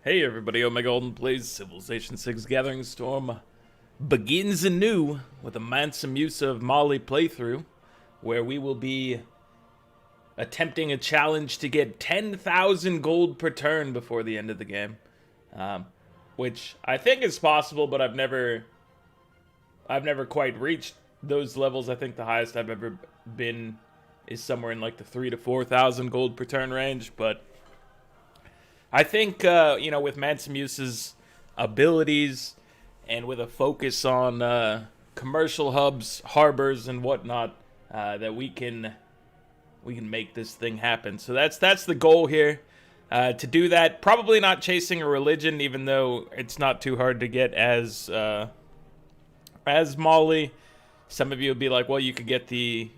Hey everybody, Omega Alden plays Civilization 6 Gathering Storm begins anew with a Mansa Musa of Mali playthrough, where we will be attempting a challenge to get 10,000 gold per turn before the end of the game. Which I think is possible, but I've never quite reached those levels. I think the highest I've ever been is somewhere in like the 3,000 to 4,000 gold per turn range, but I think, with Mansa Musa's abilities and with a focus on commercial hubs, harbors, and whatnot, that we can make this thing happen. So that's the goal here. To do that, probably not chasing a religion, even though it's not too hard to get as Mali. Some of you would be like, well, you could get the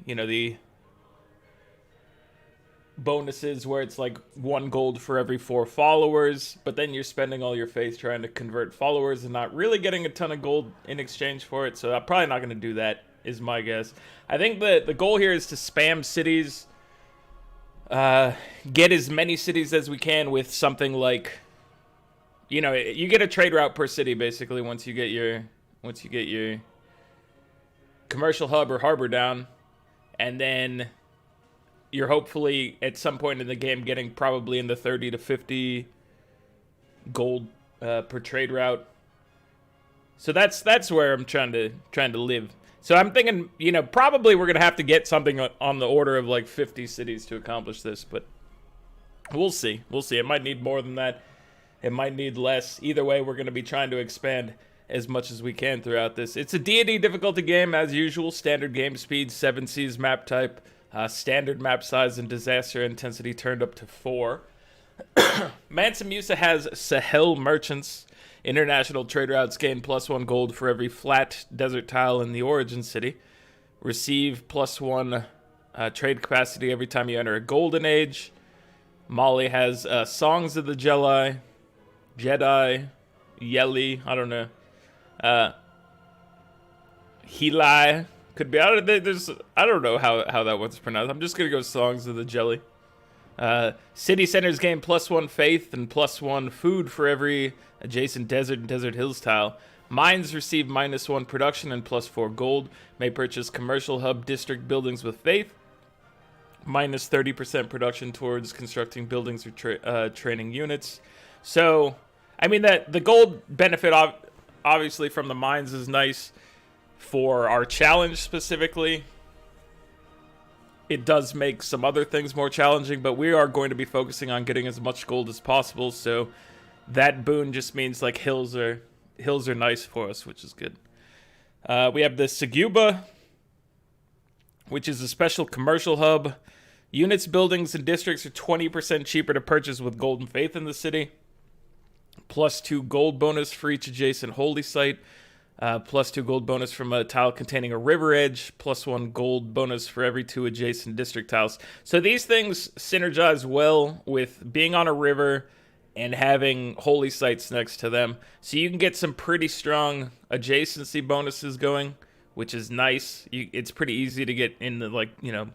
bonuses where it's like 1 gold for every 4 followers, but then you're spending all your faith trying to convert followers and not really getting a ton of gold in exchange for it. So I'm probably not going to do that, is my guess. I think the goal here is to spam cities, get as many cities as we can with something like, you get a trade route per city basically once you get your commercial hub or harbor down, and then you're hopefully at some point in the game getting probably in the 30 to 50 gold per trade route. So that's where I'm trying to live. So I'm thinking, probably we're gonna have to get something on the order of like 50 cities to accomplish this, but we'll see. We'll see. It might need more than that. It might need less. Either way, we're gonna be trying to expand as much as we can throughout this. It's a D&D difficulty game as usual. Standard game speed, 7 Cs map type. Standard map size and disaster intensity turned up to 4. Mansa Musa has Sahel merchants. International trade routes gain +1 gold for every flat desert tile in the origin city. Receive +1 trade capacity every time you enter a golden age. Mali has Songs of the Jedi, Yeli, I don't know. Hilai. Could be. I don't know how that one's pronounced. I'm just gonna go Songs of the Jelly. City centers gain +1 faith and +1 food for every adjacent desert and desert hills tile. Mines receive -1 production and +4 gold. May purchase commercial hub district buildings with faith. -30% production towards constructing buildings or training units. So, I mean that the gold benefit obviously from the mines is nice. For our challenge specifically, it does make some other things more challenging, but we are going to be focusing on getting as much gold as possible, so that boon just means like hills are nice for us, which is good. We have the Seguba, which is a special commercial hub. Units, buildings, and districts are 20% cheaper to purchase with gold and faith in the city. +2 gold bonus for each adjacent holy site. +2 gold bonus from a tile containing a river edge, +1 gold bonus for every 2 adjacent district tiles. So these things synergize well with being on a river and having holy sites next to them. So you can get some pretty strong adjacency bonuses going, which is nice. It's pretty easy to get in the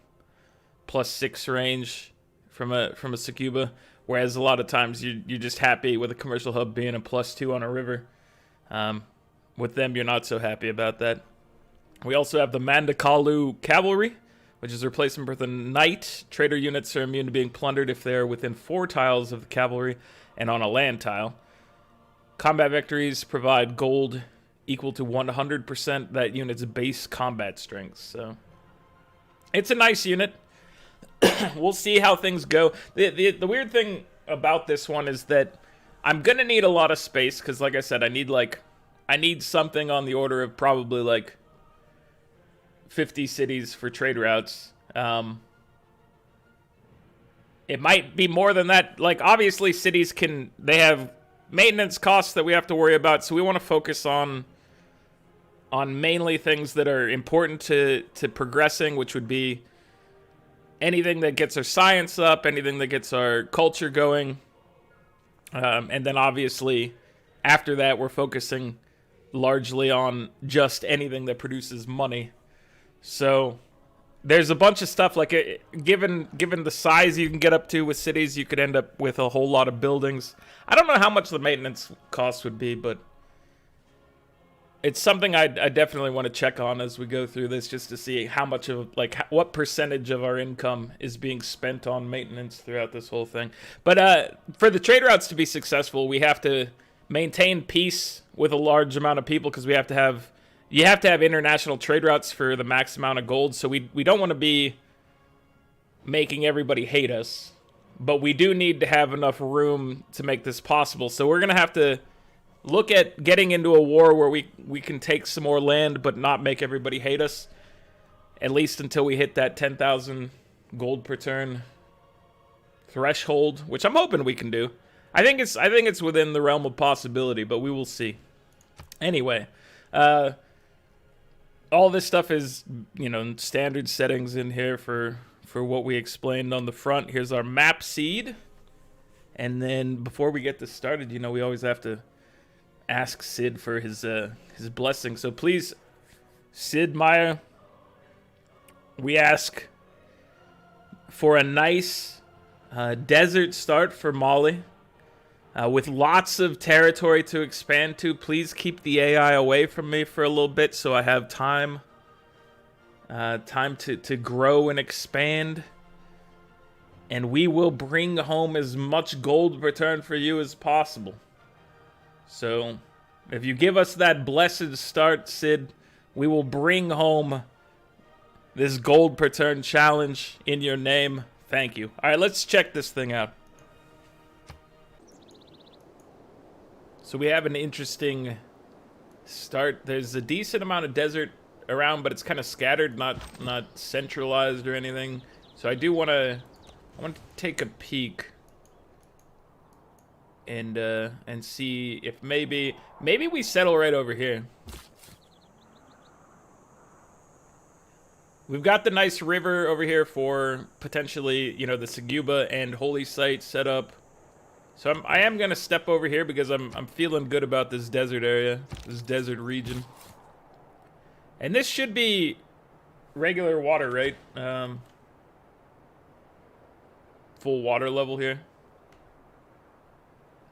+6 range from a Tsukuba, whereas a lot of times you're just happy with a commercial hub being a +2 on a river. With them, you're not so happy about that. We also have the Mandakalu Cavalry, which is a replacement for the Knight. Trader units are immune to being plundered if they are within 4 tiles of the cavalry and on a land tile. Combat victories provide gold equal to 100% that unit's base combat strength. So it's a nice unit. We'll see how things go. The weird thing about this one is that I'm going to need a lot of space because, like I said, I need something on the order of probably like 50 cities for trade routes. It might be more than that. Like, obviously, cities they have maintenance costs that we have to worry about, so we want to focus on mainly things that are important to progressing, which would be anything that gets our science up, anything that gets our culture going. And then, obviously, after that, we're focusing largely on just anything that produces money. So there's a bunch of stuff like given the size you can get up to with cities, you could end up with a whole lot of buildings. I don't know how much the maintenance cost would be, but it's something I definitely want to check on as we go through this, just to see how much of, like, what percentage of our income is being spent on maintenance throughout this whole thing. But for the trade routes to be successful, we have to maintain peace with a large amount of people, because you have to have international trade routes for the max amount of gold. So we don't want to be making everybody hate us, but we do need to have enough room to make this possible. So we're gonna have to look at getting into a war where we can take some more land but not make everybody hate us, at least until we hit that 10,000 gold per turn threshold, which I'm hoping we can do. I think it's within the realm of possibility, but we will see. Anyway, all this stuff is, standard settings in here for what we explained on the front. Here's our map seed. And then before we get this started, we always have to ask Sid for his blessing. So please, Sid Maya, we ask for a nice desert start for Molly, with lots of territory to expand to. Please keep the AI away from me for a little bit so I have time to grow and expand. And we will bring home as much gold return for you as possible. So, if you give us that blessed start, Sid, we will bring home this gold per turn challenge in your name. Thank you. All right, let's check this thing out. So we have an interesting start. There's a decent amount of desert around, but it's kind of scattered, not centralized or anything. So I want to take a peek and see if maybe we settle right over here. We've got the nice river over here for potentially, the Seguba and Holy Site set up. So I am gonna step over here because I'm feeling good about this desert area, this desert region. And this should be regular water, right? Full water level here.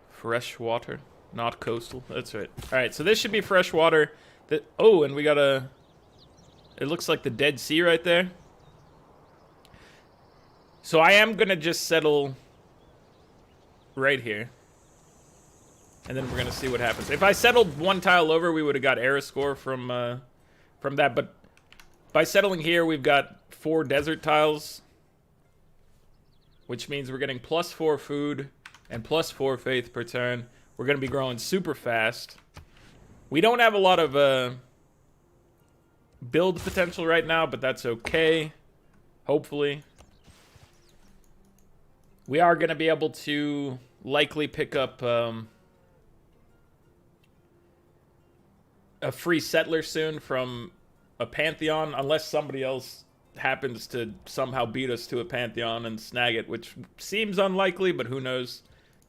Fresh water, not coastal. That's right. All right, so this should be fresh water. And we got it looks like the Dead Sea right there. So I am gonna just settle right here, and then we're gonna see what happens. If I settled one tile over, we would have got era score from that. But by settling here, we've got 4 desert tiles, which means we're getting +4 food and +4 faith per turn. We're going to be growing super fast. We don't have a lot of build potential right now, but that's okay. Hopefully. We are going to be able to likely pick up a free settler soon from a Pantheon, unless somebody else happens to somehow beat us to a Pantheon and snag it, which seems unlikely, but who knows.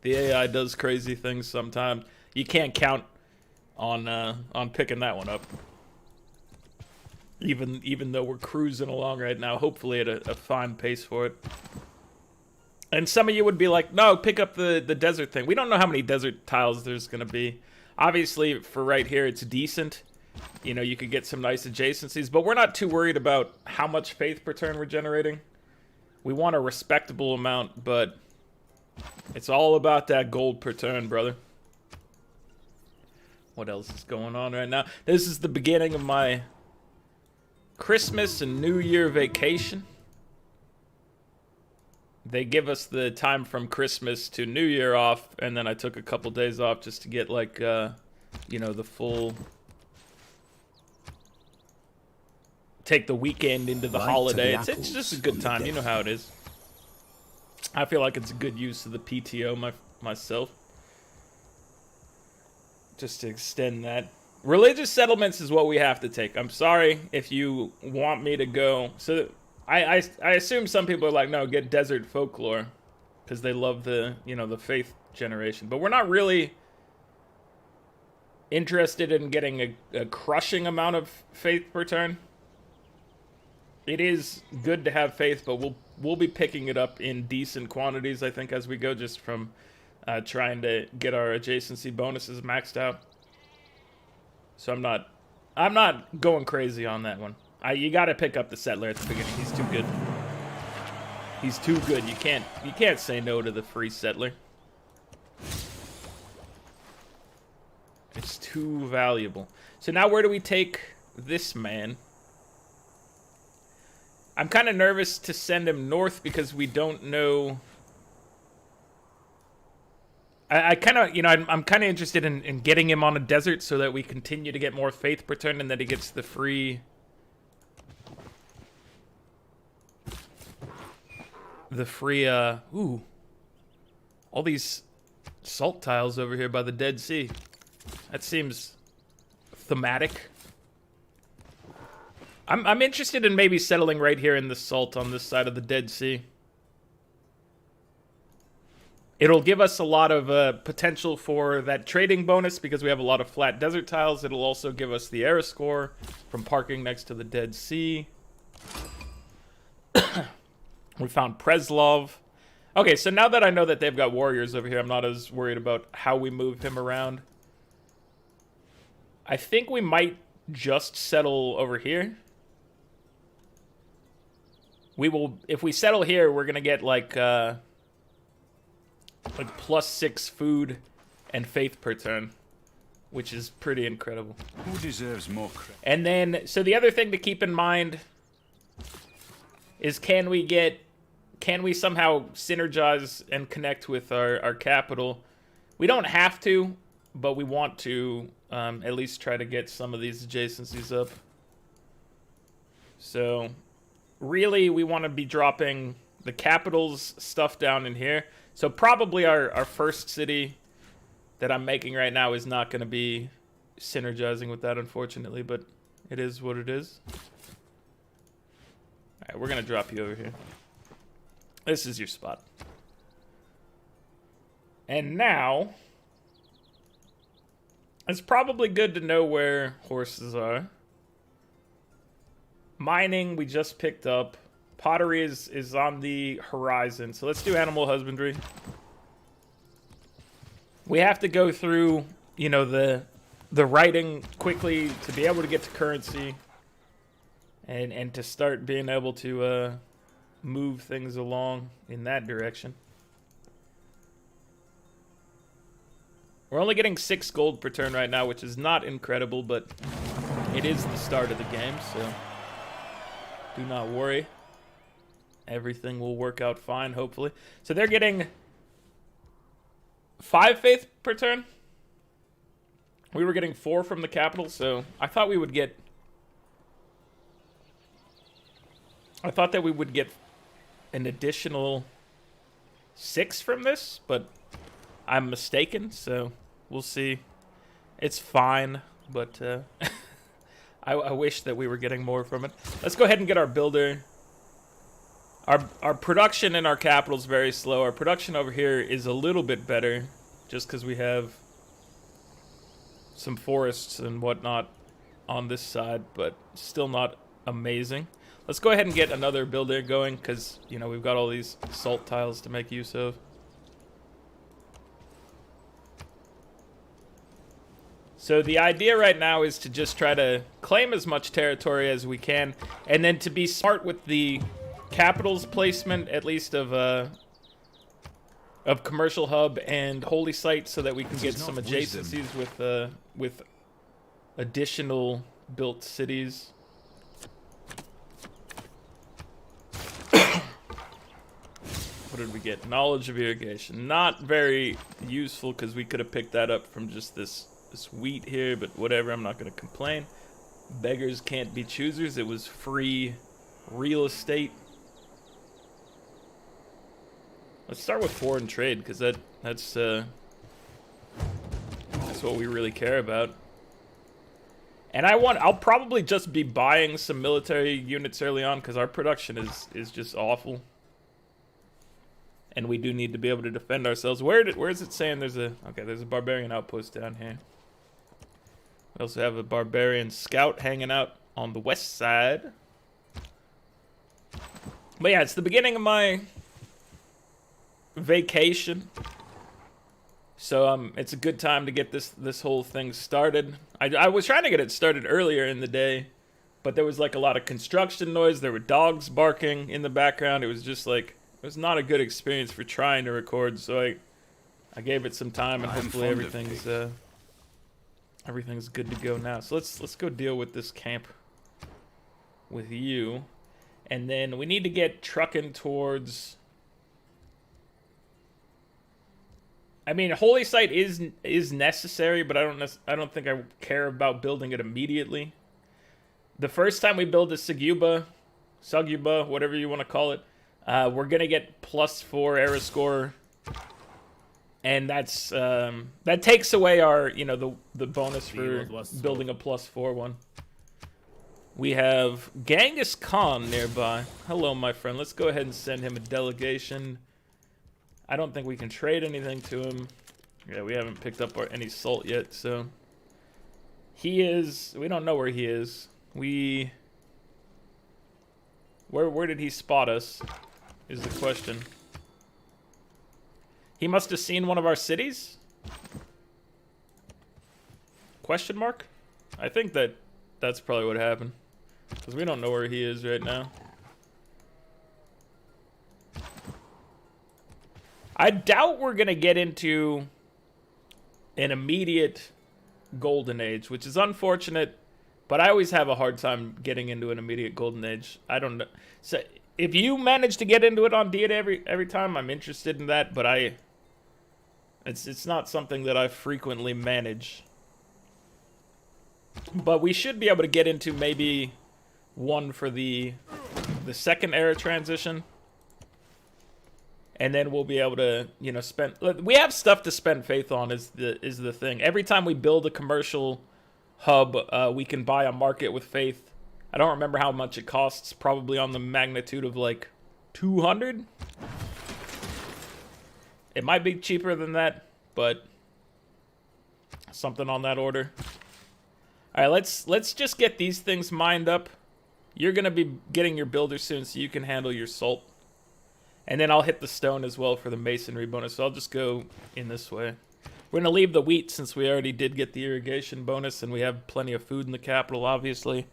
The AI does crazy things sometimes. You can't count on picking that one up. Even though we're cruising along right now, hopefully at a fine pace for it. And some of you would be like, no, pick up the desert thing. We don't know how many desert tiles there's going to be. Obviously, for right here, it's decent. You could get some nice adjacencies, but we're not too worried about how much faith per turn we're generating. We want a respectable amount, but it's all about that gold per turn, brother. What else is going on right now? This is the beginning of my Christmas and New Year vacation. They give us the time from Christmas to New Year off, and then I took a couple days off just to get, like, the full... Take the weekend into the holiday. It's just a good time. You know how it is. I feel like it's a good use of the PTO myself. Just to extend that. Religious settlements is what we have to take. I'm sorry if you want me to go. So I assume some people are like, no, get desert folklore, because they love the the faith generation. But we're not really interested in getting a crushing amount of faith per turn. it is good to have faith, but we'll be picking it up in decent quantities, I think, as we go, just from trying to get our adjacency bonuses maxed out. So I'm not going crazy on that one. You got to pick up the settler at the beginning. He's too good. He's too good. You can't say no to the free settler. It's too valuable. So now where do we take this man? I'm kind of nervous to send him north because we don't know. I kind of, I'm kind of interested in getting him on a desert so that we continue to get more faith per turn and that he gets the free. Ooh. All these salt tiles over here by the Dead Sea. That seems thematic. I'm interested in maybe settling right here in the salt on this side of the Dead Sea. It'll give us a lot of potential for that trading bonus because we have a lot of flat desert tiles. It'll also give us the era score from parking next to the Dead Sea. We found Preslov. Okay, so now that I know that they've got warriors over here, I'm not as worried about how we move him around. I think we might just settle over here. We will, if we settle here, we're gonna get like +6 food and faith per turn, which is pretty incredible. Who deserves more credit? And then, so the other thing to keep in mind is can we somehow synergize and connect with our capital? We don't have to, but we want to at least try to get some of these adjacencies up. So really, we want to be dropping the capital's stuff down in here. So probably our first city that I'm making right now is not going to be synergizing with that, unfortunately, but it is what it is. All right, we're going to drop you over here. This is your spot. And now, it's probably good to know where horses are. Mining, we just picked up. Pottery is on the horizon. So let's do animal husbandry. We have to go through, the writing quickly to be able to get to currency. And to start being able to move things along in that direction. We're only getting 6 gold per turn right now, which is not incredible, but it is the start of the game, so do not worry. Everything will work out fine, hopefully. So they're getting 5 faith per turn. We were getting 4 from the capital, so I thought we would get... I thought that we would get an additional 6 from this, but I'm mistaken, so we'll see. It's fine, but I wish that we were getting more from it. Let's go ahead and get our builder. Our production in our capital is very slow. Our production over here is a little bit better, just because we have some forests and whatnot on this side, but still not amazing. Let's go ahead and get another builder going, because, we've got all these salt tiles to make use of. So the idea right now is to just try to claim as much territory as we can, and then to be smart with the capital's placement, at least of commercial hub and holy site, so that we can get some adjacencies with additional built cities. What did we get? Knowledge of irrigation. Not very useful because we could have picked that up from just this wheat here, but whatever, I'm not going to complain. Beggars can't be choosers. It was free real estate. Let's start with foreign trade because that's what we really care about. And I'll probably just be buying some military units early on because our production is just awful. And we do need to be able to defend ourselves. Where is it saying there's a barbarian outpost down here? We also have a barbarian scout hanging out on the west side. But yeah, it's the beginning of my vacation. So it's a good time to get this whole thing started. I was trying to get it started earlier in the day, but there was like a lot of construction noise. There were dogs barking in the background. It was just like, it was not a good experience for trying to record. So I gave it some time, and hopefully everything's good to go now. So let's go deal with this camp with you, and then we need to get trucking towards. I mean, Holy Site is necessary, but I don't think I care about building it immediately. The first time we build a Suguba, whatever you want to call it, we're gonna get +4 era score, and that's that takes away our the bonus for building a +4 one. We have Genghis Khan nearby. Hello, my friend. Let's go ahead and send him a delegation. I don't think we can trade anything to him. Yeah, we haven't picked up any salt yet, so we don't know where he is. Where did he spot us is the question. He must have seen one of our cities? Question mark? I think that's probably what happened, because we don't know where he is right now. I doubt we're going to get into an immediate golden age, which is unfortunate, but I always have a hard time getting into an immediate golden age. I don't know. So if you manage to get into it on Dia every time, I'm interested in that, but it's not something that I frequently manage. But we should be able to get into maybe one for the second era transition. And then we'll be able to, spend. We have stuff to spend faith on. Is the thing. Every time we build a commercial hub, we can buy a market with faith. I don't remember how much it costs. Probably on the magnitude of like 200. It might be cheaper than that, but something on that order. All right, let's just get these things mined up. You're gonna be getting your builder soon, so you can handle your salt. And then I'll hit the stone as well for the masonry bonus. So I'll just go in this way. We're going to leave the wheat since we already did get the irrigation bonus. And we have plenty of food in the capital, obviously.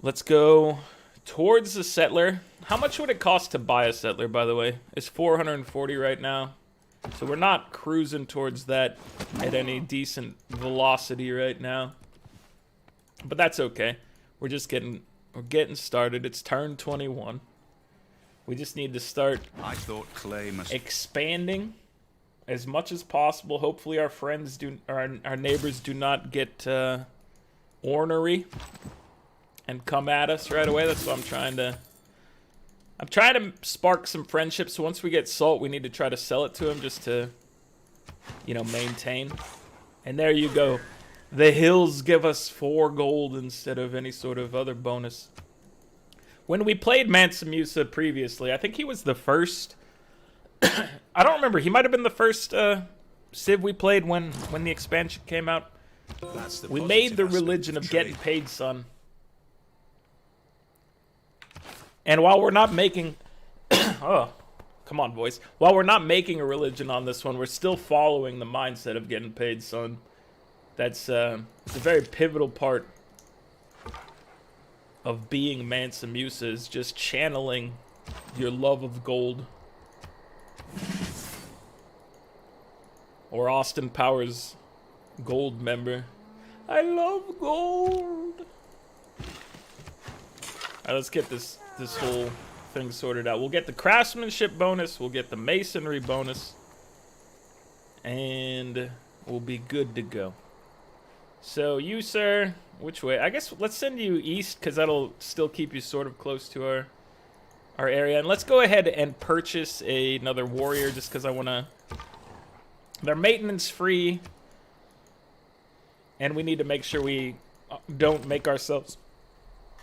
Let's go towards the settler. How much would it cost to buy a settler, by the way? It's 440 right now. So we're not cruising towards that at any decent velocity right now. But that's okay. We're getting started. It's turn 21. We just need to start expanding as much as possible. Hopefully our friends our neighbors do not get ornery and come at us right away. That's what I'm trying to spark some friendships. So once we get salt, we need to try to sell it to him just to maintain. And there you go. The hills give us 4 gold instead of any sort of other bonus. When we played Mansa Musa previously, I think he was the first. I don't remember. He might have been the first Civ we played when the expansion came out. We made the religion of getting paid, son. And while we're not making... oh, come on, boys. While we're not making a religion on this one, we're still following the mindset of getting paid, son. That's it's a very pivotal part of being Mansa Musa, is just channeling your love of gold. Or Austin Powers gold member. I love gold. Alright, let's get this whole thing sorted out. We'll get the craftsmanship bonus, we'll get the masonry bonus, and we'll be good to go. So you, sir, which way? I guess let's send you east, because that'll still keep you sort of close to our area. And let's go ahead and purchase another warrior, just because I want to... They're maintenance free, and we need to make sure we don't make ourselves...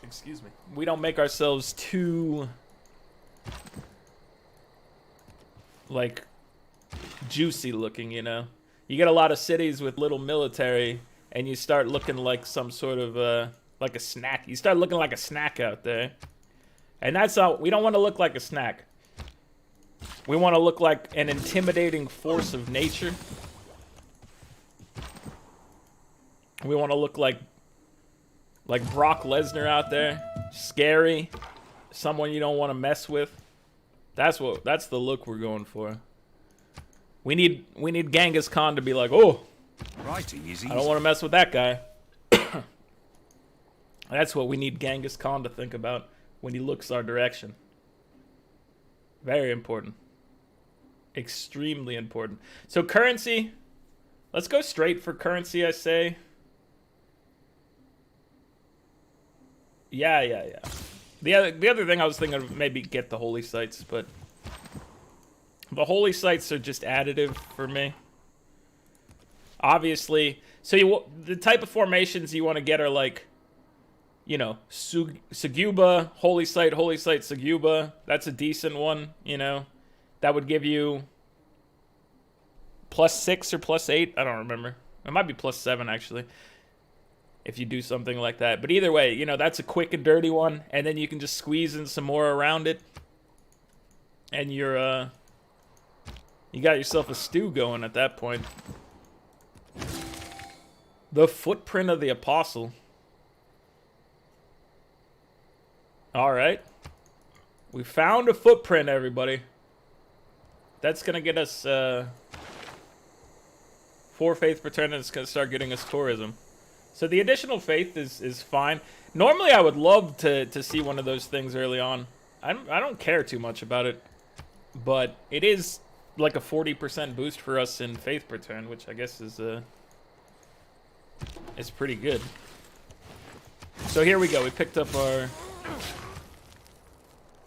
Excuse me. We don't make ourselves too... like, juicy looking, You get a lot of cities with little military... And you start looking like some sort of, like a snack. You start looking like a snack out there. And that's how we don't want to look like a snack. We want to look like an intimidating force of nature. We want to look like Brock Lesnar out there, scary, someone you don't want to mess with. That's the look we're going for. We need Genghis Khan to be like, oh, Writing is easy. I don't want to mess with that guy. That's what we need Genghis Khan to think about when he looks our direction. Very important. Extremely important. So currency, let's go straight for currency, I say. Yeah. The other thing I was thinking of, maybe get the holy sites, but the holy sites are just additive for me. Obviously, so the type of formations you want to get are like, you know, Suguba, holy site, Suguba. That's a decent one, you know. That would give you +6 or +8. I don't remember. It might be +7, actually, if you do something like that. But either way, you know, that's a quick and dirty one. And then you can just squeeze in some more around it. And you got yourself a stew going at that point. The footprint of the apostle. All right. We found a footprint, everybody. That's going to get us 4 faith per turn, and it's going to start getting us tourism. So the additional faith is fine. Normally, I would love to see one of those things early on. I don't care too much about it. But it is like a 40% boost for us in faith per turn, which I guess is pretty good. So here we go. We picked up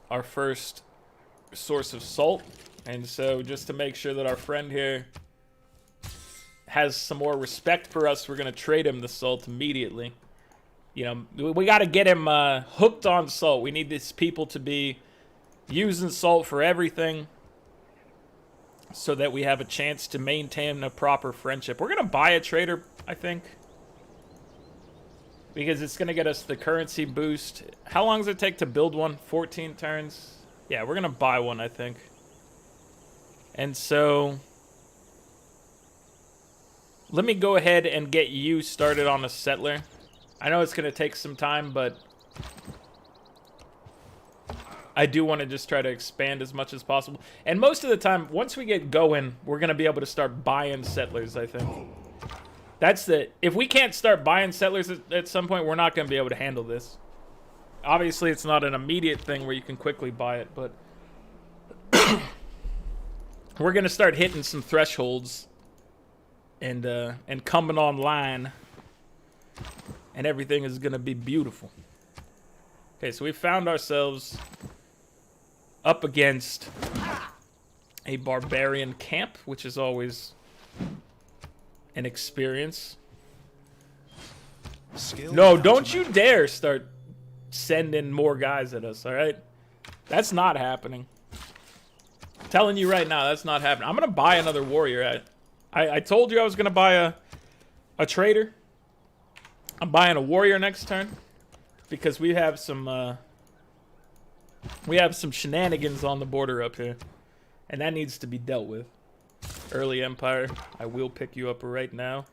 our first source of salt. And so just to make sure that our friend here has some more respect for us, we're going to trade him the salt immediately. You know, we got to get him hooked on salt. We need these people to be using salt for everything so that we have a chance to maintain a proper friendship. We're going to buy a trader, I think, because it's going to get us the currency boost. How long does it take to build one? 14 turns? Yeah, we're going to buy one, I think. And so let me go ahead and get you started on a settler. I know it's going to take some time, but I do want to just try to expand as much as possible. And most of the time, once we get going, we're going to be able to start buying settlers, I think. That's if we can't start buying settlers at some point, we're not going to be able to handle this. Obviously, it's not an immediate thing where you can quickly buy it, but we're going to start hitting some thresholds and coming online, and everything is going to be beautiful. Okay, so we found ourselves up against a barbarian camp, which is always an experience. No, don't you dare start sending more guys at us, all right? That's not happening. I'm telling you right now, that's not happening. I'm going to buy another warrior. I told you I was going to buy a trader. I'm buying a warrior next turn because we have some shenanigans on the border up here, and that needs to be dealt with. Early Empire, I will pick you up right now.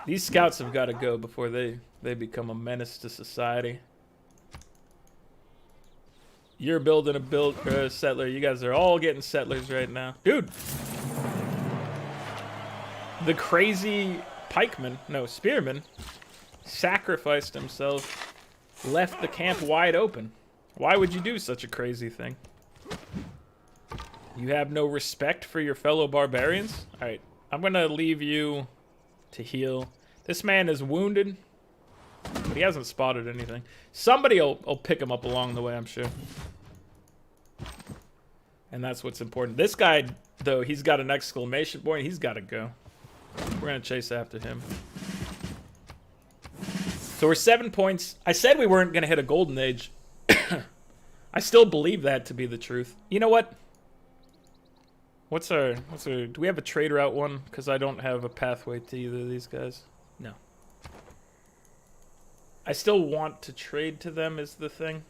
These scouts have got to go before they become a menace to society. You're building a settler. You guys are all getting settlers right now. Dude! The crazy pikeman, no, spearman, sacrificed himself, left the camp wide open. Why would you do such a crazy thing? You have no respect for your fellow barbarians? Alright, I'm gonna leave you to heal. This man is wounded, but he hasn't spotted anything. Somebody will pick him up along the way, I'm sure. And that's what's important. This guy, though, he's got an exclamation point. He's got to go. We're going to chase after him. So we're 7 points. I said we weren't going to hit a golden age. I still believe that to be the truth. You know what? What's our do we have a trader out one? Because I don't have a pathway to either of these guys. No. I still want to trade to them is the thing.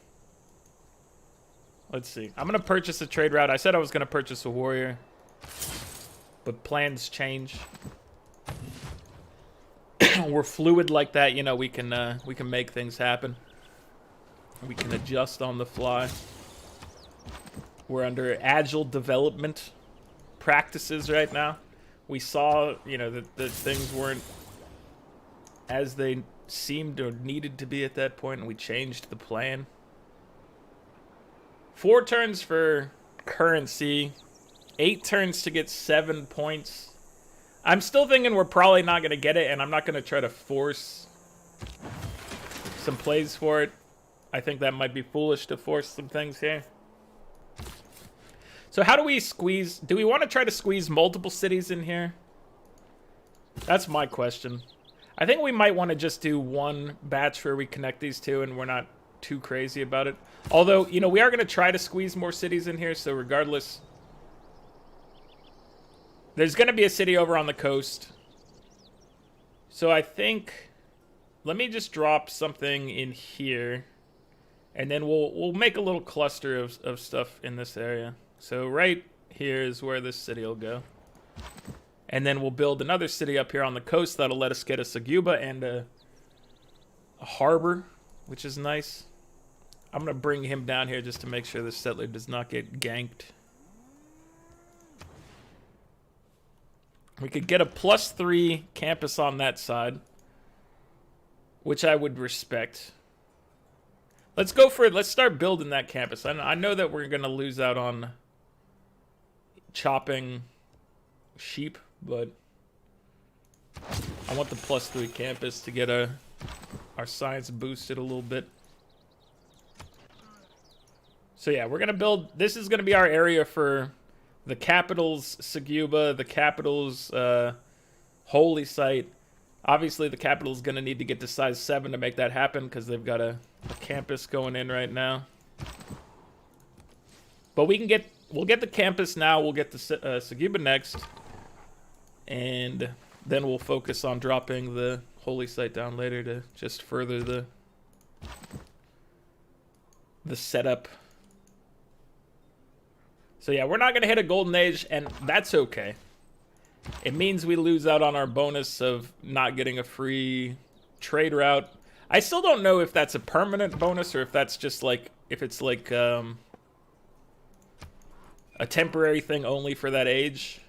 Let's see. I'm going to purchase a trade route. I said I was going to purchase a warrior. But plans change. We're fluid like that. You know, we can make things happen. We can adjust on the fly. We're under agile development practices right now. We saw, you know, that things weren't as they seemed or needed to be at that point, and we changed the plan. 4 turns for currency. 8 turns to get 7 points. I'm still thinking we're probably not going to get it, and I'm not going to try to force some plays for it. I think that might be foolish to force some things here. So how do we squeeze? Do we want to try to squeeze multiple cities in here? That's my question. I think we might want to just do one batch where we connect these two and we're not too crazy about it. Although, you know, we are going to try to squeeze more cities in here, so regardless... There's going to be a city over on the coast. So I think... Let me just drop something in here. And then we'll make a little cluster of stuff in this area. So right here is where this city will go. And then we'll build another city up here on the coast that'll let us get a Saguba and a harbor, which is nice. I'm going to bring him down here just to make sure the settler does not get ganked. We could get a +3 campus on that side, which I would respect. Let's go for it. Let's start building that campus. I know that we're going to lose out on chopping sheep, but I want the +3 campus to get our science boosted a little bit. So yeah, we're going to build... This is going to be our area for the capital's Saguba, the capital's holy site. Obviously, the capital's going to need to get to size 7 to make that happen because they've got a campus going in right now. But we'll get the campus now. We'll get the Saguba next. And then we'll focus on dropping the holy site down later to just further the setup. So yeah, we're not going to hit a golden age, and that's okay. It means we lose out on our bonus of not getting a free trade route. I still don't know if that's a permanent bonus or if that's just like, if it's like a temporary thing only for that age.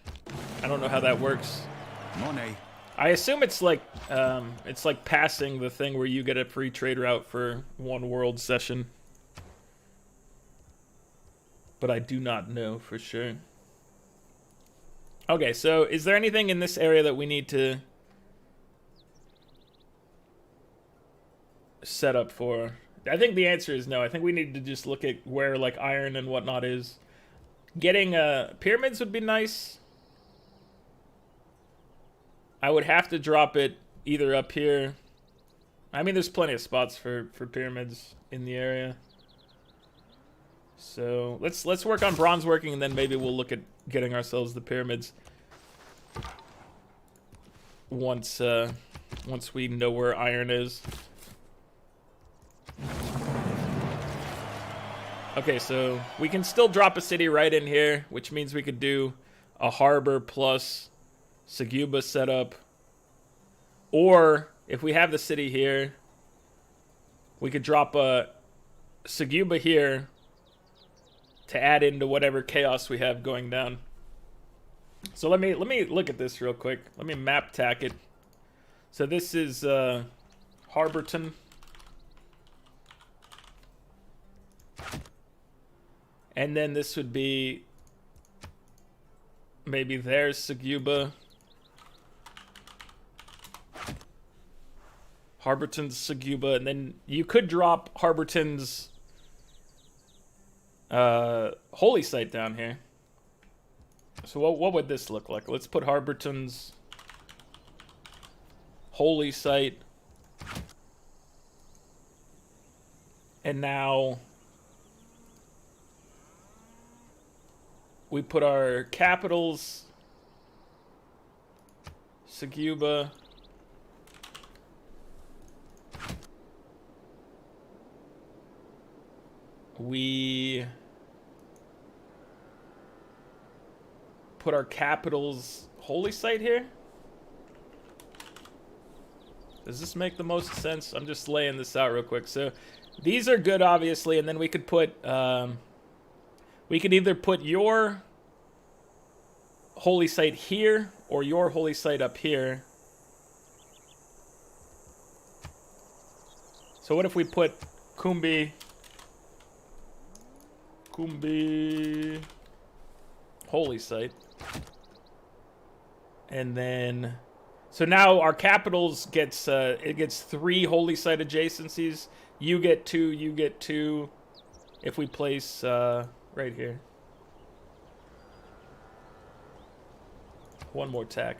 I don't know how that works. Money. I assume it's like passing the thing where you get a free trade route for one world session. But I do not know for sure. Okay, so is there anything in this area that we need to set up for? I think the answer is no. I think we need to just look at where like iron and whatnot is. Getting pyramids would be nice. I would have to drop it either up here. I mean, there's plenty of spots for pyramids in the area. So let's work on bronze working, and then maybe we'll look at getting ourselves the pyramids once we know where iron is. Okay, so we can still drop a city right in here, which means we could do a harbor plus Saguba setup. Or if we have the city here, we could drop a Saguba here to add into whatever chaos we have going down. So let me look at this real quick. Let me map tack it. So this is Harborton. And then this would be maybe there's Saguba. Harborton's Saguba, and then you could drop Harborton's holy site down here. So what would this look like? Let's put Harborton's holy site. And now we put our capitals Saguba. We put our capital's holy site here? Does this make the most sense? I'm just laying this out real quick. So these are good, obviously, and then we could put, we could either put your holy site here or your holy site up here. So what if we put Kumbi holy site, and then so now our capitals gets it gets 3 holy site adjacencies. You get 2, you get 2. If we place right here, one more tack.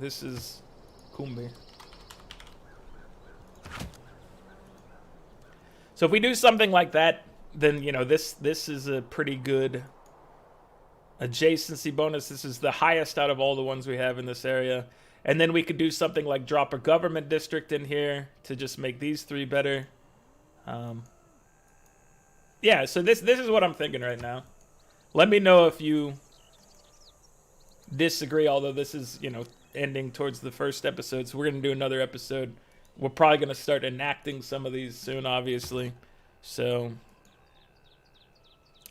This is Kumbi. So if we do something like that, then, you know, this is a pretty good adjacency bonus. This is the highest out of all the ones we have in this area. And then we could do something like drop a government district in here to just make these 3 better. Yeah, so this is what I'm thinking right now. Let me know if you disagree, although this is, you know, ending towards the first episode, so we're going to do another episode. We're probably going to start enacting some of these soon, obviously. So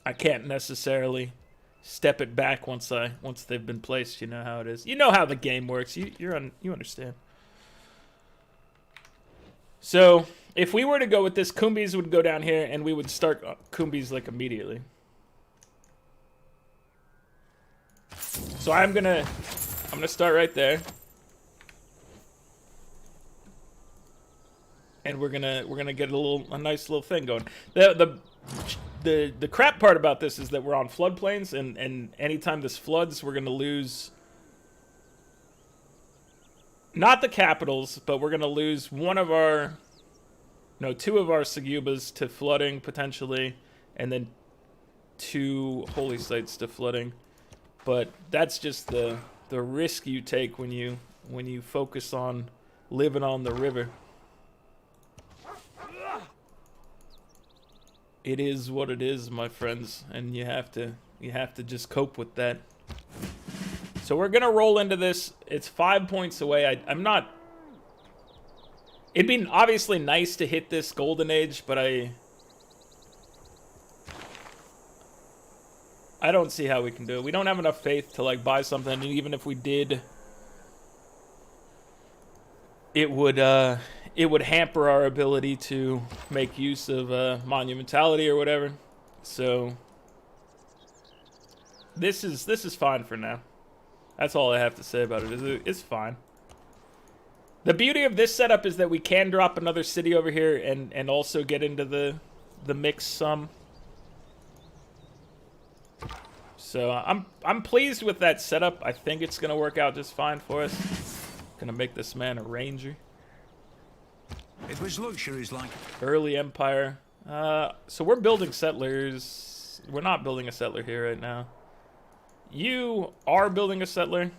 I can't necessarily step it back once they've been placed. You know how it is. You know how the game works. You understand. So if we were to go with this, Kumbis would go down here, and we would start Kumbis like immediately. So I'm gonna start right there. And we're gonna get a nice little thing going. The crap part about this is that we're on floodplains, and anytime this floods, we're gonna lose not the capitals, but we're gonna lose 2 of our Sagubas to flooding potentially, and then 2 holy sites to flooding. But that's just the risk you take when you focus on living on the river. It is what it is, my friends, and you have to just cope with that. So we're gonna roll into this. It's 5 points away. I'm not. It'd be obviously nice to hit this golden age, but I don't see how we can do it. We don't have enough faith to like buy something, and even if we did, it would hamper our ability to make use of monumentality or whatever. So this is fine for now. That's all I have to say about it. It's fine. The beauty of this setup is that we can drop another city over here and also get into the mix some. So I'm pleased with that setup. I think it's gonna work out just fine for us. Gonna make this man a ranger. It was luxuries like Early Empire. So we're building settlers. We're not building a settler here right now. You are building a settler.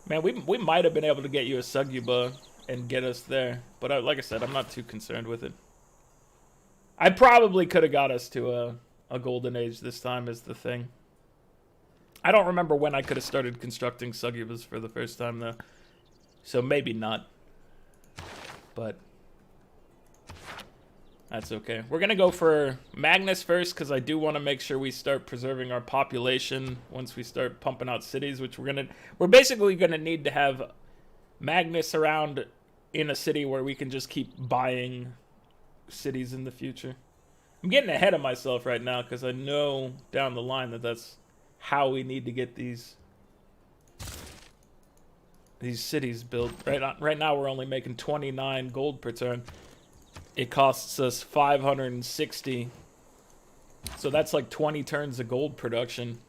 Man, we might have been able to get you a Suguba and get us there. But like I said, I'm not too concerned with it. I probably could have got us to a golden age this time is the thing. I don't remember when I could have started constructing Sugubas for the first time, though. So maybe not. But that's okay. We're going to go for Magnus first, because I do want to make sure we start preserving our population once we start pumping out cities, which we're basically going to need to have Magnus around in a city where we can just keep buying cities in the future. I'm getting ahead of myself right now, because I know down the line that that's how we need to get these cities built. Right now we're only making 29 gold per turn. It costs us 560. So that's like 20 turns of gold production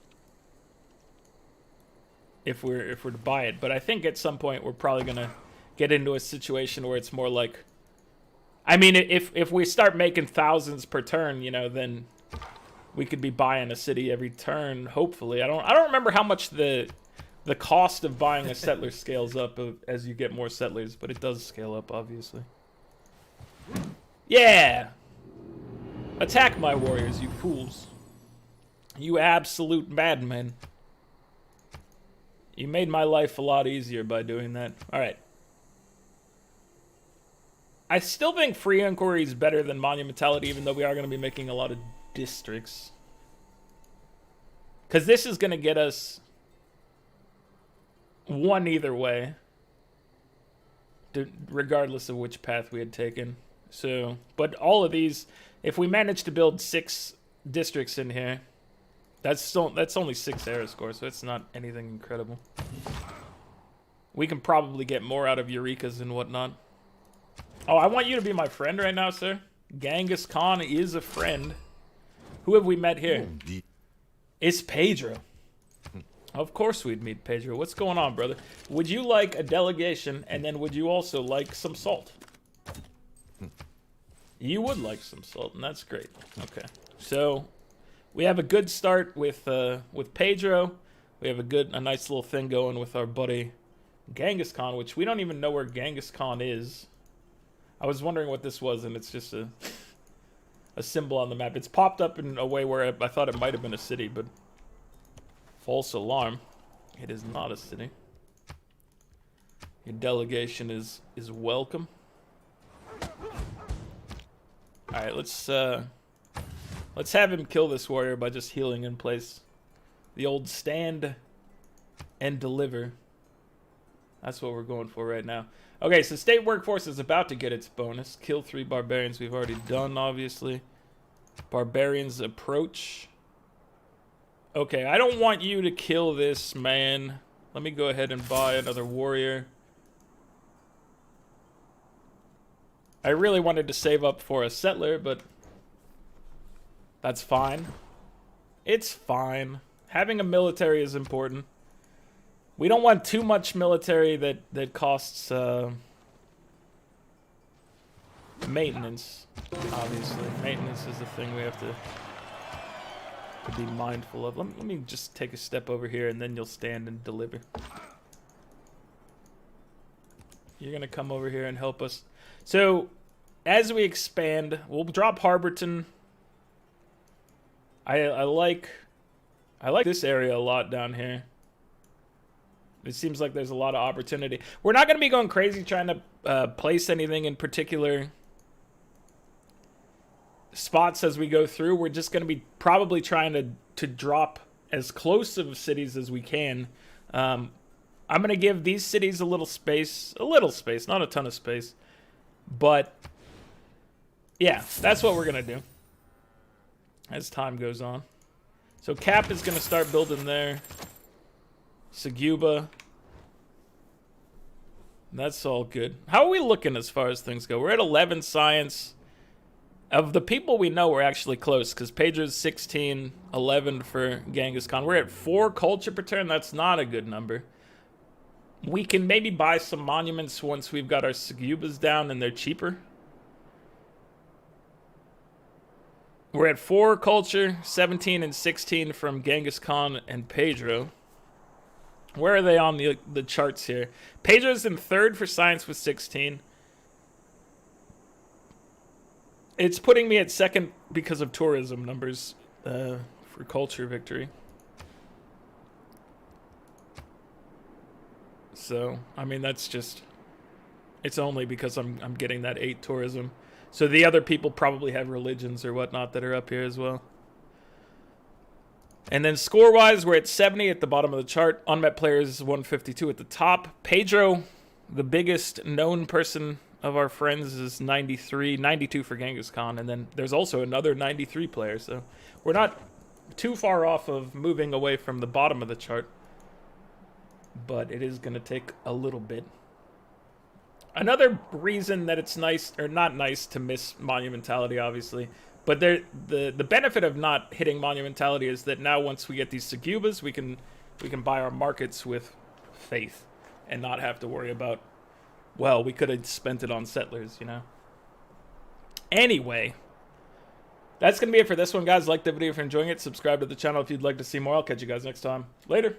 if we're to buy it. But I think at some point we're probably gonna get into a situation where it's more like, I mean, if we start making thousands per turn, you know, then we could be buying a city every turn, hopefully. I don't remember how much the cost of buying a settler scales up as you get more settlers, but it does scale up, obviously. Yeah! Attack my warriors, you fools. You absolute madman. You made my life a lot easier by doing that. Alright. I still think free inquiry is better than monumentality, even though we are going to be making a lot of districts. Because this is going to get us one either way, regardless of which path we had taken. So, but all of these, if we manage to build 6 districts in here, that's only 6 era score, so it's not anything incredible. We can probably get more out of Eureka's and whatnot. Oh, I want you to be my friend right now, sir. Genghis Khan is a friend. Who have we met here? It's Pedro. Of course we'd meet Pedro. What's going on, brother? Would you like a delegation, and then would you also like some salt? You would like some salt, and that's great. Okay. So, we have a good start with Pedro. We have a nice little thing going with our buddy Genghis Khan, which we don't even know where Genghis Khan is. I was wondering what this was, and it's just a symbol on the map. It's popped up in a way where I thought it might have been a city, but false alarm. It is not a city. Your delegation is welcome. All right, let's have him kill this warrior by just healing in place. The old stand and deliver. That's what we're going for right now. Okay, so state workforce is about to get its bonus. Kill 3 barbarians we've already done, obviously. Barbarians approach. Okay, I don't want you to kill this man. Let me go ahead and buy another warrior. I really wanted to save up for a settler, but that's fine. It's fine. Having a military is important. We don't want too much military that costs maintenance. Obviously, maintenance is the thing we have to be mindful of. Let me just take a step over here, and then you'll stand and deliver. You're gonna come over here and help us. So, as we expand, we'll drop Harborton. I like this area a lot down here. It seems like there's a lot of opportunity. We're not going to be going crazy trying to place anything in particular spots as we go through. We're just going to be probably trying to drop as close of cities as we can. I'm going to give these cities a little space, not a ton of space. But, yeah, that's what we're going to do as time goes on. So Cap is going to start building there. Seguba. That's all good. How are we looking as far as things go? We're at 11 science. Of the people we know, we're actually close, because Pedro's 16, 11 for Genghis Khan. We're at 4 culture per turn. That's not a good number. We can maybe buy some monuments once we've got our Segubas down and they're cheaper. We're at 4 culture, 17 and 16 from Genghis Khan and Pedro. Where are they on the charts here? Pedro's in 3rd for science with 16. It's putting me at 2nd because of tourism numbers for culture victory. So, I mean, that's just... It's only because I'm getting that 8 tourism. So the other people probably have religions or whatnot that are up here as well. And then score-wise, we're at 70 at the bottom of the chart. Unmet players is 152 at the top. Pedro, the biggest known person of our friends, is 93. 92 for Genghis Khan. And then there's also another 93 player. So we're not too far off of moving away from the bottom of the chart. But it is going to take a little bit. Another reason that it's nice, or not nice, to miss monumentality, obviously. But the benefit of not hitting monumentality is that now once we get these Segubas, we can buy our markets with faith and not have to worry about, well, we could have spent it on settlers, you know. Anyway, that's going to be it for this one, guys. Like the video if you're enjoying it. Subscribe to the channel if you'd like to see more. I'll catch you guys next time. Later.